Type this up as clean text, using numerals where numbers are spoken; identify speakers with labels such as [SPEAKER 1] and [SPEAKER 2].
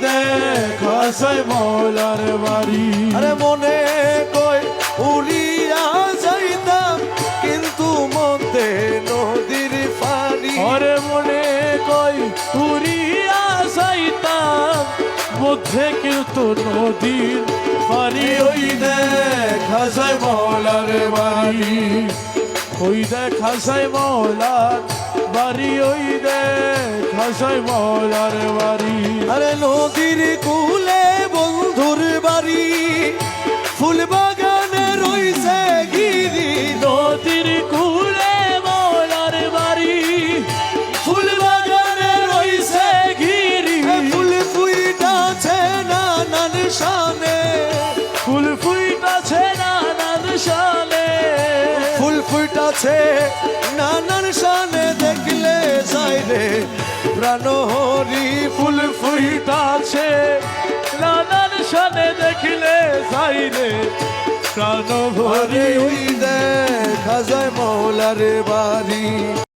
[SPEAKER 1] দেখা যায় মৌলার বাড়ি।
[SPEAKER 2] আরে মনে কই উড়িয়া যাইতাম কিন্তু মধ্যে নদীর পানি।
[SPEAKER 1] ওরে মনে কই উড়িয়া যাইতাম মধ্যে কিন্তু নদীর পানি। ওই দেখা যায় মৌলার বাড়ি, ওই দেখা যায় মৌলার বাড়ি, ওই দেখা যায় মৌলার বাড়ি।
[SPEAKER 2] আরে নদীর কূলে বন্ধুর বাড়ি, ফুল বাগানে রইছে গিরি।
[SPEAKER 1] নদীর কূলে মৌলার বাড়ি, ফুল বাগানে রইছে ঘিরি।
[SPEAKER 2] ফুল ফুইটাছে নানান শানে,
[SPEAKER 1] ফুল ফুইটাছে নানান শানে,
[SPEAKER 2] ফুল ফুইটাছে নানান শানে দেখলে যাই রে প্রাণ হরি।
[SPEAKER 1] ফুল ফুইটাছে নানান শানে দেখিলে যাই রে প্রাণ ভরি।
[SPEAKER 2] ওই দেখা যায় মৌলার বাড়ি।